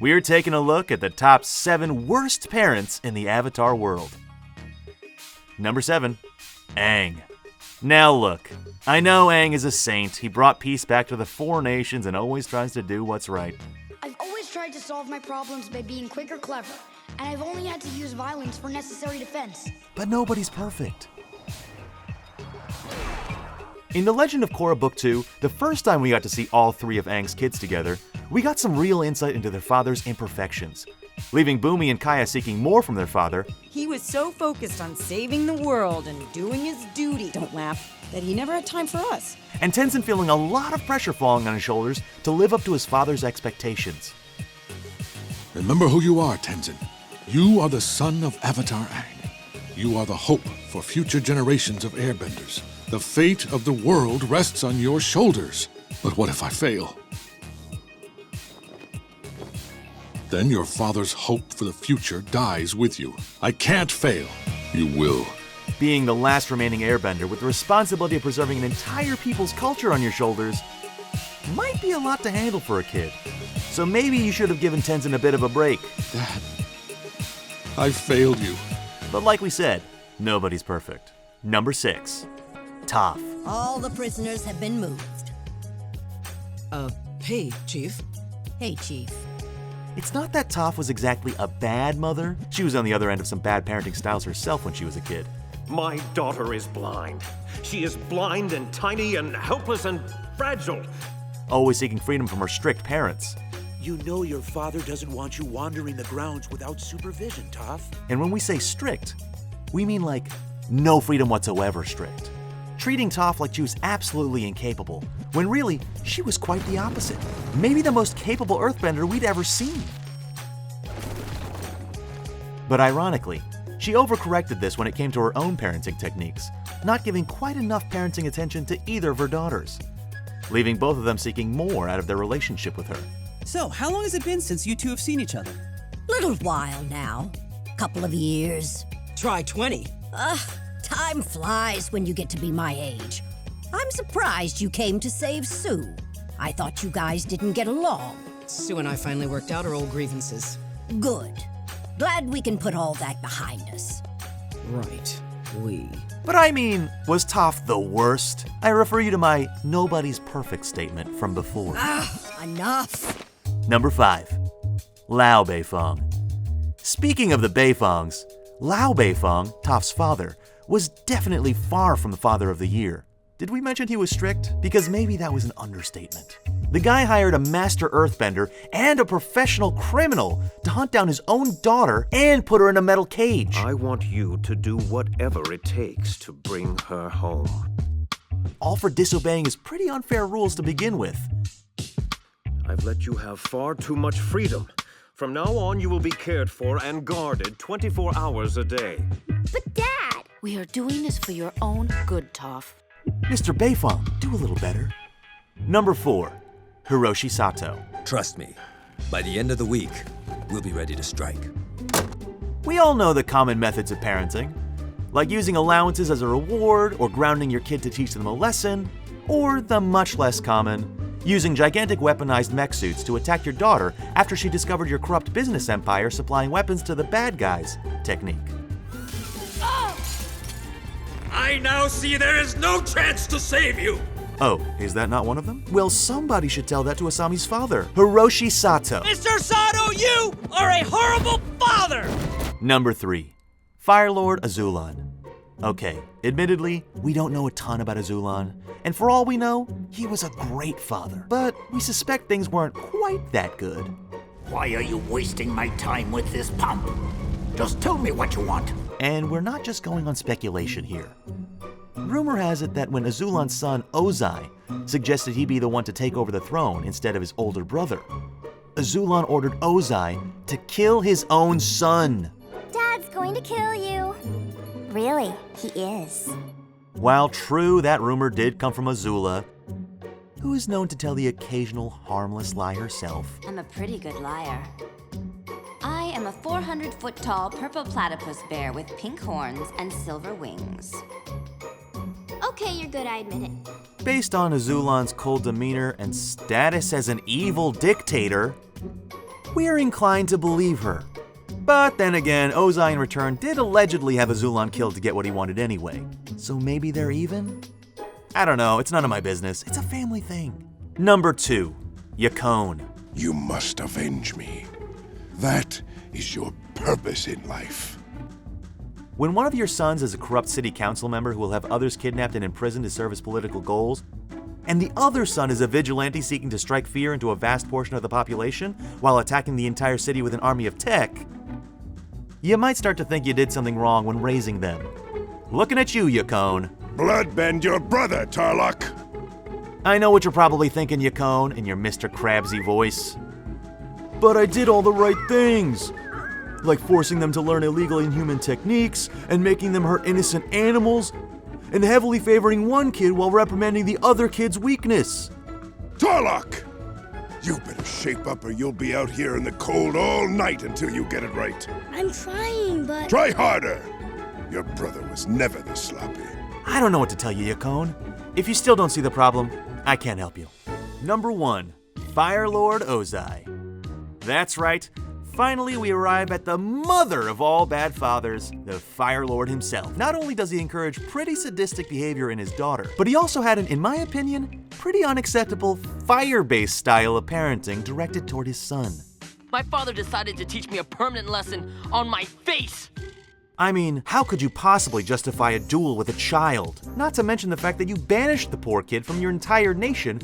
We're taking a look at the top 7 worst parents in the Avatar world. Number 7, Aang. Now look, I know Aang is a saint. He brought peace back to the 4 nations and always tries to do what's right. I've always tried to solve my problems by being quick or clever, and I've only had to use violence for necessary defense. But nobody's perfect. In The Legend of Korra Book 2, the first time we got to see all 3 of Aang's kids together, we got some real insight into their father's imperfections. Leaving Bumi and Kaya seeking more from their father, he was so focused on saving the world and doing his duty, don't laugh, that he never had time for us. And Tenzin feeling a lot of pressure falling on his shoulders to live up to his father's expectations. Remember who you are, Tenzin. You are the son of Avatar Aang. You are the hope for future generations of airbenders. The fate of the world rests on your shoulders. But what if I fail? Then your father's hope for the future dies with you. I can't fail. You will. Being the last remaining airbender with the responsibility of preserving an entire people's culture on your shoulders might be a lot to handle for a kid. So maybe you should have given Tenzin a bit of a break. Dad, I failed you. But like we said, nobody's perfect. Number 6, TOPH. All the prisoners have been moved. Hey, Chief. Hey, Chief. It's not that TOPH was exactly a bad mother. She was on the other end of some bad parenting styles herself when she was a kid. My daughter is blind. She is blind and tiny and helpless and fragile. Always seeking freedom from her strict parents. You know your father doesn't want you wandering the grounds without supervision, TOPH. And when we say strict, we mean like no freedom whatsoever strict. Treating TOPH like she was absolutely incapable, when really, she was quite the opposite. Maybe the most capable earthbender we'd ever seen. But ironically, she overcorrected this when it came to her own parenting techniques, not giving quite enough parenting attention to either of her daughters, leaving both of them seeking more out of their relationship with her. So, how long has it been since you two have seen each other? Little while now. Couple of years. Try 20. Time flies when you get to be my age. I'm surprised you came to save Sue. I thought you guys didn't get along. Sue and I finally worked out our old grievances. Good. Glad we can put all that behind us. Right. We. But I mean, was TOPH the worst? I refer you to my nobody's perfect statement from before. Enough. Number 5, Lao Beifong. Speaking of the Beifongs, Lao Beifong, TOPH's father, was definitely far from the father of the year. Did we mention he was strict? Because maybe that was an understatement. The guy hired a master earthbender and a professional criminal to hunt down his own daughter and put her in a metal cage. I want you to do whatever it takes to bring her home. All for disobeying his pretty unfair rules to begin with. I've let you have far too much freedom. From now on, you will be cared for and guarded 24 hours a day. But Dad! We are doing this for your own good, TOPH. Mr. Beifong, do a little better. Number 4, HIROSHI SATO. Trust me, by the end of the week, we'll be ready to strike. We all know the common methods of parenting, like using allowances as a reward or grounding your kid to teach them a lesson, or the much less common, using gigantic weaponized mech suits to attack your daughter after she discovered your corrupt business empire supplying weapons to the bad guys technique. I now see there is no chance to save you! Oh, is that not one of them? Well, somebody should tell that to Asami's father, HIROSHI SATO. Mr. Sato, you are a horrible father! Number 3, Fire Lord Ozai. Okay, admittedly, we don't know a ton about AZULON, and for all we know, he was a great father. But we suspect things weren't quite that good. Why are you wasting my time with this pump? Just tell me what you want. And we're not just going on speculation here. Rumor has it that when AZULON's son, Ozai, suggested he be the one to take over the throne instead of his older brother, AZULON ordered Ozai to kill his own son. Dad's going to kill you. Really, he is. While true, that rumor did come from Azula, who is known to tell the occasional harmless lie herself. I'm a pretty good liar. I am a 400-foot-tall purple platypus bear with pink horns and silver wings. Okay, you're good, I admit it. Based on Azulon's cold demeanor and status as an evil dictator, we're inclined to believe her. But then again, Ozai in return did allegedly have AZULON killed to get what he wanted anyway. So maybe they're even? I don't know, it's none of my business. It's a family thing. Number 2, YAKONE. You must avenge me. That is your purpose in life. When one of your sons is a corrupt city council member who will have others kidnapped and imprisoned to serve his political goals, and the other son is a vigilante seeking to strike fear into a vast portion of the population while attacking the entire city with an army of tech, you might start to think you did something wrong when raising them. Looking at you, YAKONE. Bloodbend your brother, Tarlok. I know what you're probably thinking, YAKONE, in your Mr. Krabsy voice. But I did all the right things. Like forcing them to learn illegal inhuman techniques, and making them hurt innocent animals, and heavily favoring one kid while reprimanding the other kid's weakness. Tarlok! You better shape up or you'll be out here in the cold all night until you get it right. I'm trying, but... Try harder! Your brother was never this sloppy. I don't know what to tell you, YAKONE. If you still don't see the problem, I can't help you. Number 1, Fire Lord Ozai. That's right. Finally, we arrive at the mother of all bad fathers, the Fire Lord himself. Not only does he encourage pretty sadistic behavior in his daughter, but he also had an, in my opinion, pretty unacceptable fire-based style of parenting directed toward his son. My father decided to teach me a permanent lesson on my face. I mean, how could you possibly justify a duel with a child? Not to mention the fact that you banished the poor kid from your entire nation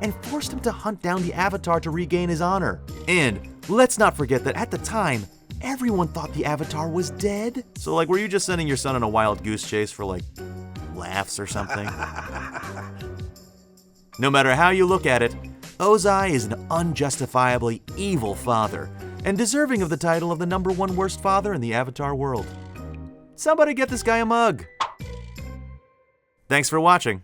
and forced him to hunt down the Avatar to regain his honor. And let's not forget that at the time, everyone thought the Avatar was dead. So like, were you just sending your son on a wild goose chase for like, laughs or something? No matter how you look at it, Ozai is an unjustifiably evil father, and deserving of the title of the #1 worst father in the Avatar world. Somebody get this guy a mug. Thanks for watching.